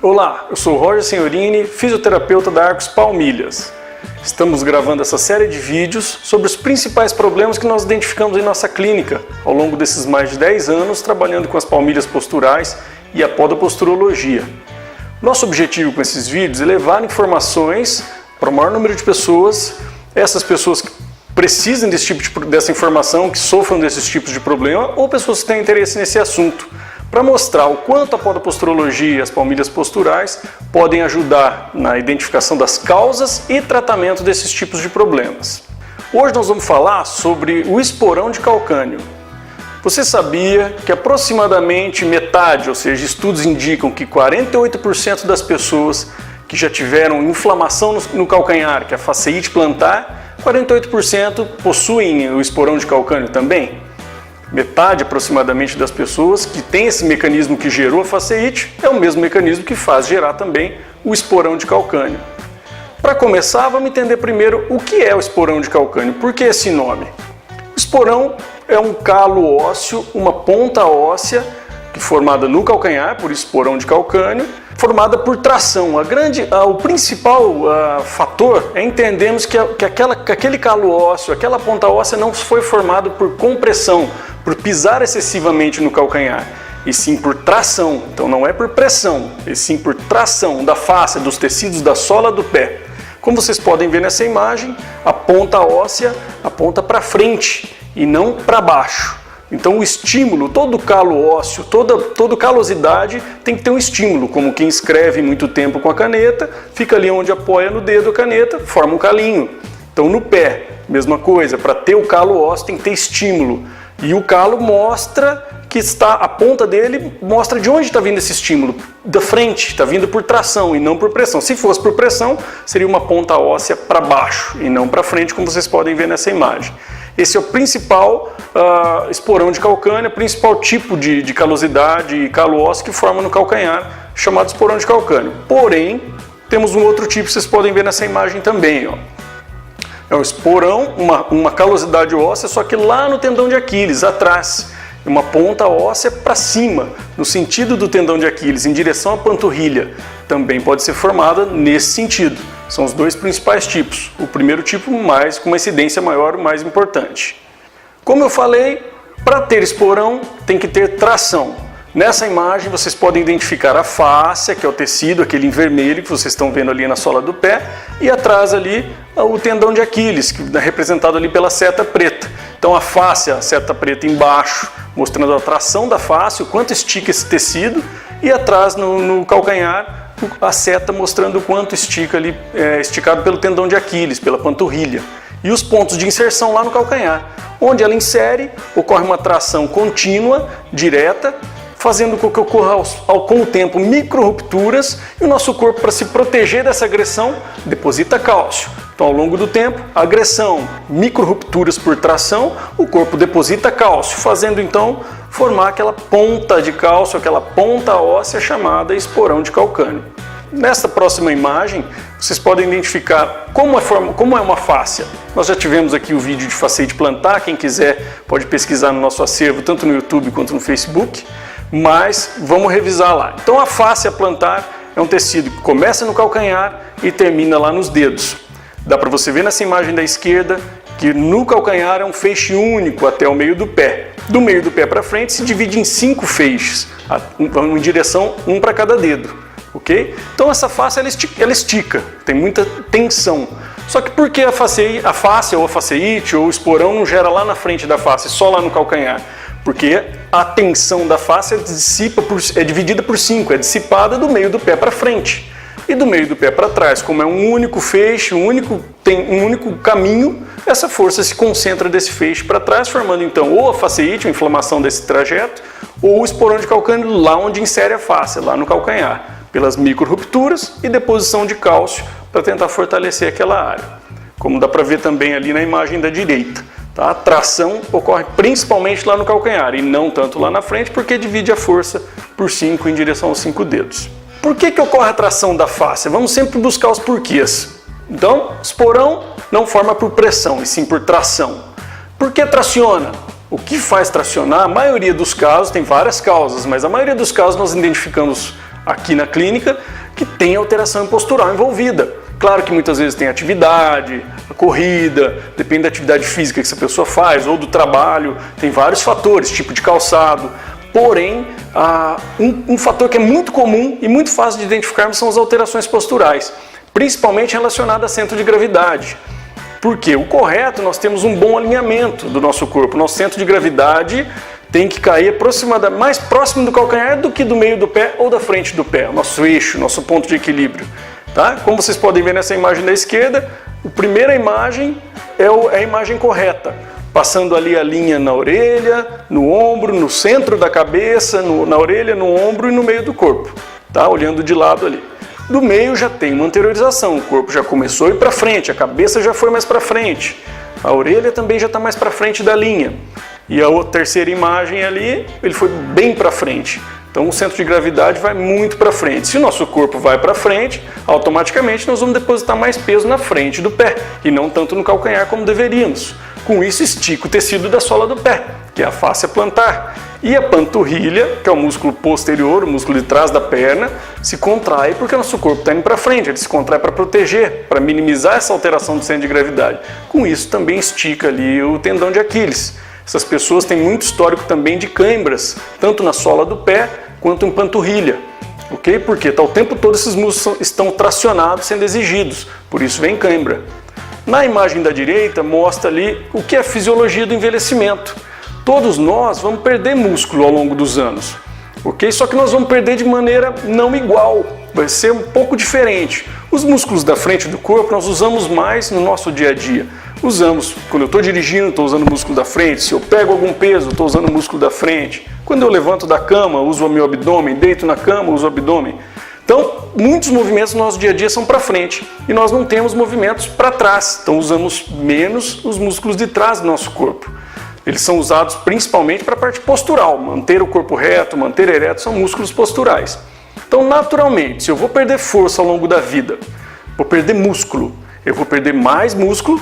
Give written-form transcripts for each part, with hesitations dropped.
Olá, eu sou Roger Senhorini, fisioterapeuta da Arcos Palmilhas. Estamos gravando essa série de vídeos sobre os principais problemas que nós identificamos em nossa clínica ao longo desses mais de 10 anos trabalhando com as palmilhas posturais e a podoposturologia. Nosso objetivo com esses vídeos é levar informações para o maior número de pessoas, essas pessoas que precisem dessa informação, que sofram desses tipos de problema ou pessoas que têm interesse nesse assunto, para mostrar o quanto a podoposturologia e as palmilhas posturais podem ajudar na identificação das causas e tratamento desses tipos de problemas. Hoje nós vamos falar sobre o esporão de calcânio. Você sabia que aproximadamente metade, ou seja, estudos indicam que 48% das pessoas que já tiveram inflamação no calcanhar, que é a fasciite plantar, 48% possuem o esporão de calcânio também? Metade aproximadamente das pessoas que tem esse mecanismo que gerou a fasciite é o mesmo mecanismo que faz gerar também o esporão de calcânio. Para começar, vamos entender primeiro o que é o esporão de calcânio. Por que esse nome? O esporão é um calo ósseo, uma ponta óssea formada no calcanhar, por esporão de calcânio, formada por tração. O principal fator é entendermos que aquele calo ósseo, aquela ponta óssea não foi formado por compressão, por pisar excessivamente no calcanhar, e sim por tração. Então não é por pressão, e sim por tração da face, dos tecidos da sola do pé. Como vocês podem ver nessa imagem, a ponta óssea aponta para frente e não para baixo. Então o estímulo, todo calo ósseo, toda calosidade tem que ter um estímulo, como quem escreve muito tempo com a caneta, fica ali onde apoia no dedo a caneta, forma um calinho. Então no pé, mesma coisa, para ter o calo ósseo tem que ter estímulo. E o calo mostra que a ponta dele mostra de onde está vindo esse estímulo, da frente, está vindo por tração e não por pressão. Se fosse por pressão, seria uma ponta óssea para baixo e não para frente, como vocês podem ver nessa imagem. Esse é o principal esporão de calcânio, o principal tipo de calosidade e calo ósseo que forma no calcanhar, chamado esporão de calcânio. Porém, temos um outro tipo que vocês podem ver nessa imagem também. É um esporão, uma calosidade óssea, só que lá no tendão de Aquiles, atrás. Uma ponta óssea para cima, no sentido do tendão de Aquiles, em direção à panturrilha. Também pode ser formada nesse sentido. São os dois principais tipos. O primeiro tipo com uma incidência maior, o mais importante. Como eu falei, para ter esporão tem que ter tração. Nessa imagem vocês podem identificar a fáscia, que é o tecido, aquele em vermelho que vocês estão vendo ali na sola do pé, e atrás ali o tendão de Aquiles, que é representado ali pela seta preta. Então a fáscia, a seta preta embaixo, mostrando a tração da face, o quanto estica esse tecido, e atrás no calcanhar a seta mostrando o quanto estica ali, esticado pelo tendão de Aquiles, pela panturrilha. E os pontos de inserção lá no calcanhar, onde ela insere, ocorre uma tração contínua, direta, fazendo com que ocorra com o tempo micro-rupturas, e o nosso corpo, para se proteger dessa agressão, deposita cálcio. Então, ao longo do tempo, agressão, micro-rupturas por tração, o corpo deposita cálcio, fazendo então formar aquela ponta de cálcio, aquela ponta óssea chamada esporão de calcânio. Nesta próxima imagem, vocês podem identificar como é uma fáscia. Nós já tivemos aqui o vídeo de fasciite plantar, quem quiser pode pesquisar no nosso acervo, tanto no YouTube quanto no Facebook, mas vamos revisar lá. Então a fáscia plantar é um tecido que começa no calcanhar e termina lá nos dedos. Dá para você ver nessa imagem da esquerda que no calcanhar é um feixe único até o meio do pé. Do meio do pé para frente se divide em 5 feixes, em direção um para cada dedo. Ok? Então essa fáscia ela estica, tem muita tensão. Só que por que a fáscia ou a fasciite ou o esporão não gera lá na frente da face, só lá no calcanhar? Porque a tensão da face é dividida por 5, é dissipada do meio do pé para frente. E do meio do pé para trás, como é um único feixe, tem um único caminho, essa força se concentra desse feixe para trás, formando então ou a fasciite, a inflamação desse trajeto, ou o esporão de calcânio lá onde insere a face, lá no calcanhar, pelas micro-rupturas e deposição de cálcio para tentar fortalecer aquela área. Como dá para ver também ali na imagem da direita. Tá? A tração ocorre principalmente lá no calcanhar e não tanto lá na frente, porque divide a força por 5 em direção aos 5 dedos. Por que ocorre a tração da face? Vamos sempre buscar os porquês. Então, esporão não forma por pressão, e sim por tração. Por que traciona? O que faz tracionar? A maioria dos casos, tem várias causas, mas a maioria dos casos nós identificamos aqui na clínica que tem alteração postural envolvida. Claro que muitas vezes tem atividade, a corrida, depende da atividade física que essa pessoa faz ou do trabalho, tem vários fatores, tipo de calçado. Porém, um fator que é muito comum e muito fácil de identificarmos são as alterações posturais, principalmente relacionadas a centro de gravidade. Porque o correto, nós temos um bom alinhamento do nosso corpo. Nosso centro de gravidade tem que cair aproximadamente mais próximo do calcanhar do que do meio do pé ou da frente do pé, nosso eixo, nosso ponto de equilíbrio. Tá? Como vocês podem ver nessa imagem da esquerda, a primeira imagem é a imagem correta, passando ali a linha na orelha, no ombro, no centro da cabeça, na orelha, no ombro e no meio do corpo, tá? Olhando de lado ali. Do meio já tem uma anteriorização, o corpo já começou a ir para frente, a cabeça já foi mais para frente, a orelha também já está mais para frente da linha. E a terceira imagem ali, ele foi bem para frente. Então o centro de gravidade vai muito para frente. Se o nosso corpo vai para frente, automaticamente nós vamos depositar mais peso na frente do pé e não tanto no calcanhar como deveríamos. Com isso estica o tecido da sola do pé, que é a fáscia plantar. E a panturrilha, que é o músculo posterior, o músculo de trás da perna, se contrai porque o nosso corpo está indo para frente, ele se contrai para proteger, para minimizar essa alteração do centro de gravidade. Com isso também estica ali o tendão de Aquiles. Essas pessoas têm muito histórico também de câimbras, tanto na sola do pé quanto em panturrilha, ok? Porque o tempo todo esses músculos estão tracionados, sendo exigidos, por isso vem câimbra. Na imagem da direita mostra ali o que é a fisiologia do envelhecimento. Todos nós vamos perder músculo ao longo dos anos, ok? Só que nós vamos perder de maneira não igual, vai ser um pouco diferente. Os músculos da frente do corpo nós usamos mais no nosso dia a dia. Usamos, quando eu estou dirigindo, estou usando o músculo da frente. Se eu pego algum peso, estou usando o músculo da frente. Quando eu levanto da cama, uso o meu abdômen. Deito na cama, uso o abdômen. Então, muitos movimentos no nosso dia a dia são para frente e nós não temos movimentos para trás. Então, usamos menos os músculos de trás do nosso corpo. Eles são usados principalmente para a parte postural. Manter o corpo reto, manter ereto, são músculos posturais. Então, naturalmente, se eu vou perder força ao longo da vida, vou perder músculo, eu vou perder mais músculo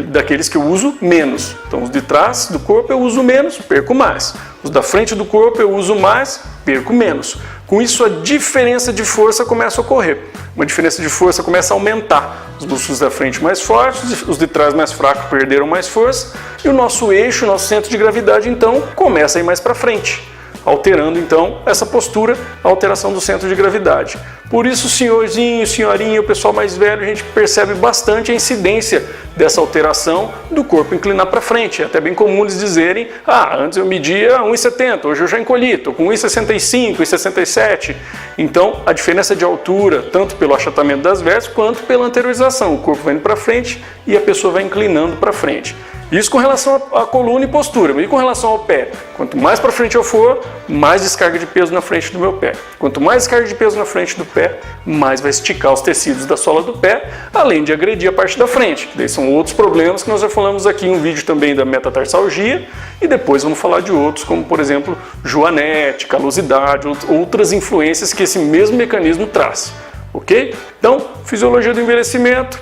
daqueles que eu uso menos. Então, os de trás do corpo eu uso menos, perco mais. Os da frente do corpo eu uso mais, perco menos. Com isso, a diferença de força começa a ocorrer. Uma diferença de força começa a aumentar. Os músculos da frente mais fortes, os de trás mais fracos perderam mais força. E o nosso eixo, nosso centro de gravidade, então, começa a ir mais para frente, alterando então essa postura, a alteração do centro de gravidade. Por isso, senhorzinho, senhorinha, o pessoal mais velho, a gente percebe bastante a incidência dessa alteração do corpo inclinar para frente. É até bem comum eles dizerem, antes eu media 1,70, hoje eu já encolhi, estou com 1,65, 1,67. Então, a diferença de altura, tanto pelo achatamento das vértebras, quanto pela anteriorização. O corpo vai indo para frente e a pessoa vai inclinando para frente. Isso com relação à coluna e postura. E com relação ao pé, quanto mais para frente eu for, mais descarga de peso na frente do meu pé. Quanto mais descarga de peso na frente do pé, mais vai esticar os tecidos da sola do pé, além de agredir a parte da frente. Daí são outros problemas que nós já falamos aqui em um vídeo também da metatarsalgia, e depois vamos falar de outros, como por exemplo, joanete, calosidade, outras influências que esse mesmo mecanismo traz. Ok? Então, fisiologia do envelhecimento,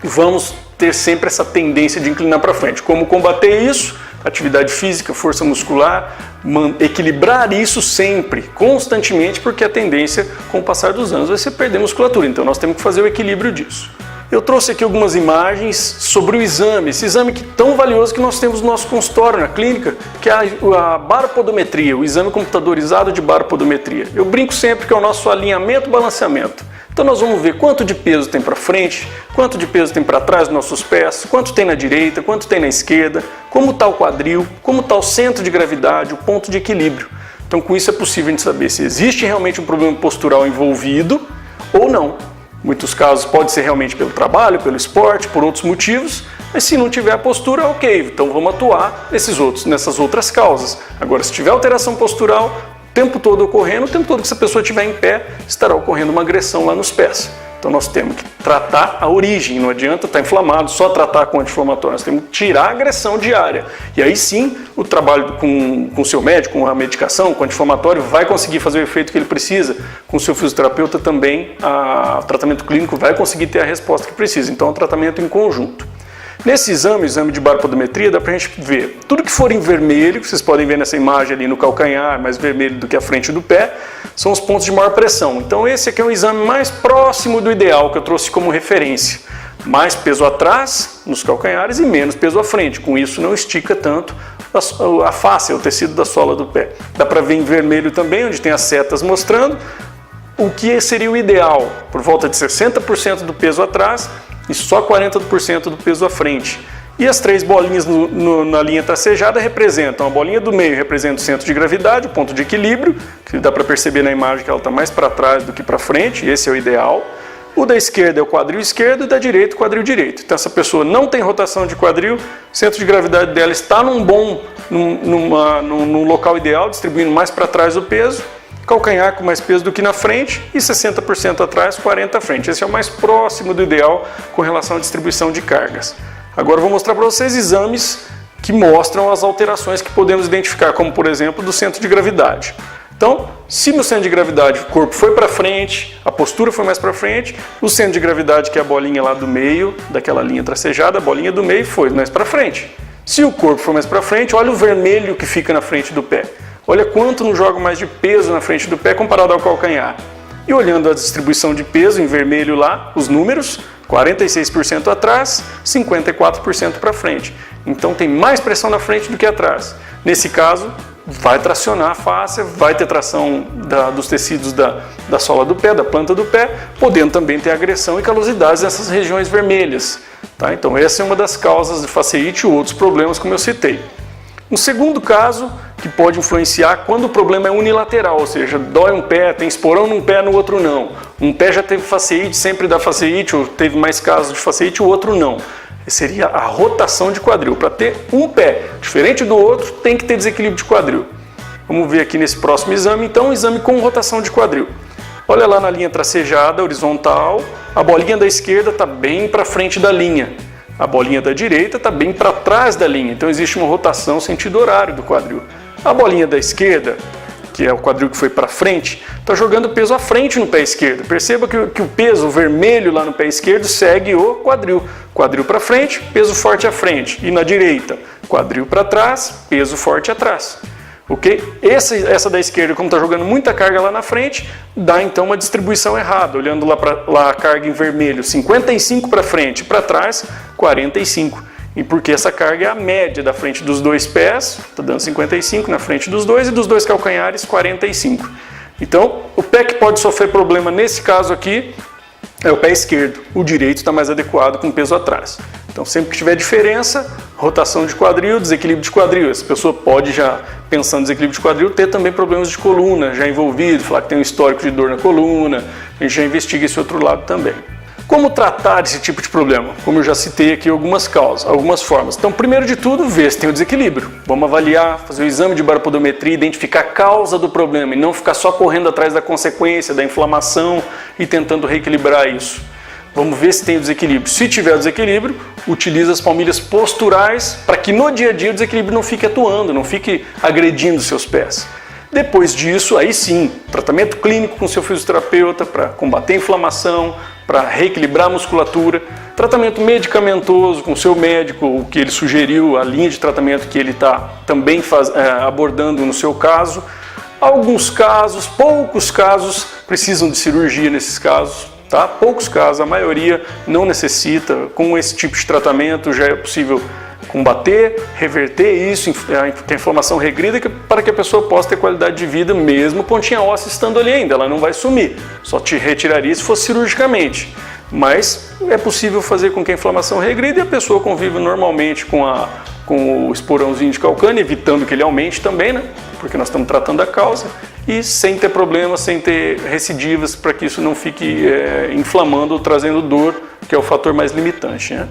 vamos ter sempre essa tendência de inclinar para frente. Como combater isso? Atividade física, força muscular, equilibrar isso sempre, constantemente, porque a tendência, com o passar dos anos, vai ser perder musculatura. Então nós temos que fazer o equilíbrio disso. Eu trouxe aqui algumas imagens sobre o exame, esse exame que é tão valioso que nós temos no nosso consultório, na clínica, que é a baropodometria, o exame computadorizado de baropodometria. Eu brinco sempre que é o nosso alinhamento e balanceamento. Então nós vamos ver quanto de peso tem para frente, quanto de peso tem para trás dos nossos pés, quanto tem na direita, quanto tem na esquerda, como está o quadril, como está o centro de gravidade, o ponto de equilíbrio. Então com isso é possível a gente saber se existe realmente um problema postural envolvido ou não. Em muitos casos pode ser realmente pelo trabalho, pelo esporte, por outros motivos, mas se não tiver a postura, ok, então vamos atuar nessas outras causas. Agora, se tiver alteração postural, o tempo todo ocorrendo, o tempo todo que essa pessoa estiver em pé, estará ocorrendo uma agressão lá nos pés. Então nós temos que tratar a origem, não adianta estar inflamado, só tratar com anti-inflamatório, nós temos que tirar a agressão diária. E aí sim, o trabalho com o seu médico, com a medicação, com o anti-inflamatório, vai conseguir fazer o efeito que ele precisa. Com o seu fisioterapeuta também, o tratamento clínico vai conseguir ter a resposta que precisa. Então é um tratamento em conjunto. Nesse exame, o exame de baropodometria, dá pra gente ver tudo que for em vermelho, que vocês podem ver nessa imagem ali no calcanhar, mais vermelho do que a frente do pé, são os pontos de maior pressão. Então esse aqui é um exame mais próximo do ideal, que eu trouxe como referência. Mais peso atrás, nos calcanhares, e menos peso à frente. Com isso não estica tanto a face, o tecido da sola do pé. Dá pra ver em vermelho também, onde tem as setas mostrando o que seria o ideal, por volta de 60% do peso atrás e só 40% do peso à frente. E as três bolinhas na linha tracejada representam, a bolinha do meio representa o centro de gravidade, o ponto de equilíbrio, que dá para perceber na imagem que ela está mais para trás do que para frente, esse é o ideal. O da esquerda é o quadril esquerdo e da direita o quadril direito. Então essa pessoa não tem rotação de quadril, o centro de gravidade dela está num local ideal, distribuindo mais para trás o peso, calcanhar com mais peso do que na frente e 60% atrás, 40% à frente. Esse é o mais próximo do ideal com relação à distribuição de cargas. Agora eu vou mostrar para vocês exames que mostram as alterações que podemos identificar, como por exemplo do centro de gravidade. Então, se no centro de gravidade o corpo foi para frente, a postura foi mais para frente, o centro de gravidade, que é a bolinha lá do meio, daquela linha tracejada, a bolinha do meio foi mais para frente. Se o corpo for mais para frente, olha o vermelho que fica na frente do pé. Olha quanto não joga mais de peso na frente do pé comparado ao calcanhar. E olhando a distribuição de peso em vermelho lá, os números, 46% atrás, 54% para frente. Então tem mais pressão na frente do que atrás. Nesse caso, vai tracionar a face, vai ter tração dos tecidos da sola do pé, da planta do pé, podendo também ter agressão e calosidades nessas regiões vermelhas. Tá? Então essa é uma das causas de faceite e outros problemas, como eu citei. Um segundo caso que pode influenciar quando o problema é unilateral, ou seja, dói um pé, tem esporão num pé, no outro não. Um pé já teve faceite, sempre dá faceite, ou teve mais casos de faceite, o outro não. Seria a rotação de quadril. Para ter um pé diferente do outro, tem que ter desequilíbrio de quadril. Vamos ver aqui nesse próximo exame, então, um exame com rotação de quadril. Olha lá na linha tracejada, horizontal, a bolinha da esquerda está bem para frente da linha. A bolinha da direita está bem para trás da linha, então existe uma rotação sentido horário do quadril. A bolinha da esquerda, que é o quadril que foi para frente, está jogando peso à frente no pé esquerdo. Perceba que o peso vermelho lá no pé esquerdo segue o quadril. Quadril para frente, peso forte à frente. E na direita, quadril para trás, peso forte atrás. Ok? Essa da esquerda, como está jogando muita carga lá na frente, dá então uma distribuição errada. Olhando lá a carga em vermelho, 55 para frente, para trás, 45. E porque essa carga é a média da frente dos dois pés, está dando 55 na frente dos dois, e dos dois calcanhares, 45. Então, o pé que pode sofrer problema nesse caso aqui é o pé esquerdo. O direito está mais adequado com peso atrás. Então, sempre que tiver diferença, rotação de quadril, desequilíbrio de quadril. Essa pessoa pode, já pensando em desequilíbrio de quadril, ter também problemas de coluna já envolvido, falar que tem um histórico de dor na coluna. A gente já investiga esse outro lado também. Como tratar esse tipo de problema? Como eu já citei aqui algumas causas, algumas formas. Então, primeiro de tudo, ver se tem o desequilíbrio. Vamos avaliar, fazer o exame de baropodometria, identificar a causa do problema e não ficar só correndo atrás da consequência, da inflamação e tentando reequilibrar isso. Vamos ver se tem o desequilíbrio. Se tiver o desequilíbrio, utiliza as palmilhas posturais para que no dia a dia o desequilíbrio não fique atuando, não fique agredindo seus pés. Depois disso, aí sim, tratamento clínico com seu fisioterapeuta para combater a inflamação, para reequilibrar a musculatura, tratamento medicamentoso com o seu médico, o que ele sugeriu, a linha de tratamento que ele está também abordando no seu caso. Alguns casos, poucos casos, precisam de cirurgia nesses casos. Tá? Poucos casos, a maioria não necessita. Com esse tipo de tratamento já é possível combater, reverter isso, que a inflamação regrida, para que a pessoa possa ter qualidade de vida mesmo pontinha óssea estando ali ainda, ela não vai sumir, só te retiraria se fosse cirurgicamente. Mas é possível fazer com que a inflamação regrida e a pessoa conviva normalmente com o esporãozinho de calcânio, evitando que ele aumente também, né? Porque nós estamos tratando a causa, e sem ter problemas, sem ter recidivas, para que isso não fique inflamando ou trazendo dor, que é o fator mais limitante, né?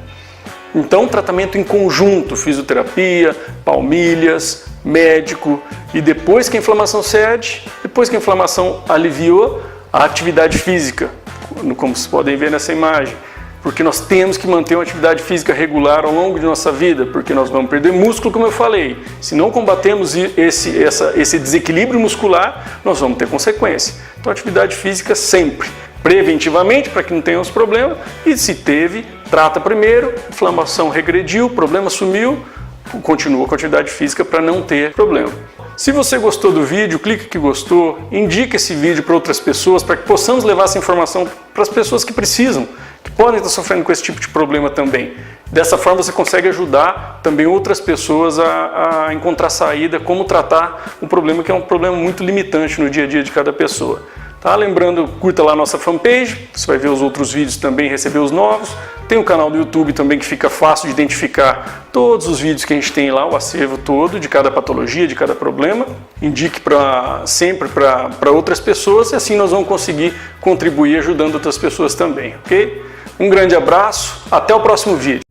Então, tratamento em conjunto, fisioterapia, palmilhas, médico, e depois que a inflamação cede, depois que a inflamação aliviou, a atividade física, como vocês podem ver nessa imagem. Porque nós temos que manter uma atividade física regular ao longo de nossa vida, porque nós vamos perder músculo, como eu falei. Se não combatermos esse desequilíbrio muscular, nós vamos ter consequência. Então, atividade física sempre, preventivamente, para que não tenhamos problemas, e se teve, trata primeiro, inflamação regrediu, problema sumiu, continua com a atividade física para não ter problema. Se você gostou do vídeo, clique que gostou, indique esse vídeo para outras pessoas, para que possamos levar essa informação para as pessoas que precisam, que podem estar sofrendo com esse tipo de problema também. Dessa forma você consegue ajudar também outras pessoas a encontrar saída, como tratar um problema que é um problema muito limitante no dia a dia de cada pessoa. Tá? Lembrando, curta lá a nossa fanpage, você vai ver os outros vídeos também, receber os novos. Tem o canal do YouTube também que fica fácil de identificar todos os vídeos que a gente tem lá, o acervo todo de cada patologia, de cada problema. Indique sempre para outras pessoas e assim nós vamos conseguir contribuir ajudando outras pessoas também, ok? Um grande abraço, até o próximo vídeo.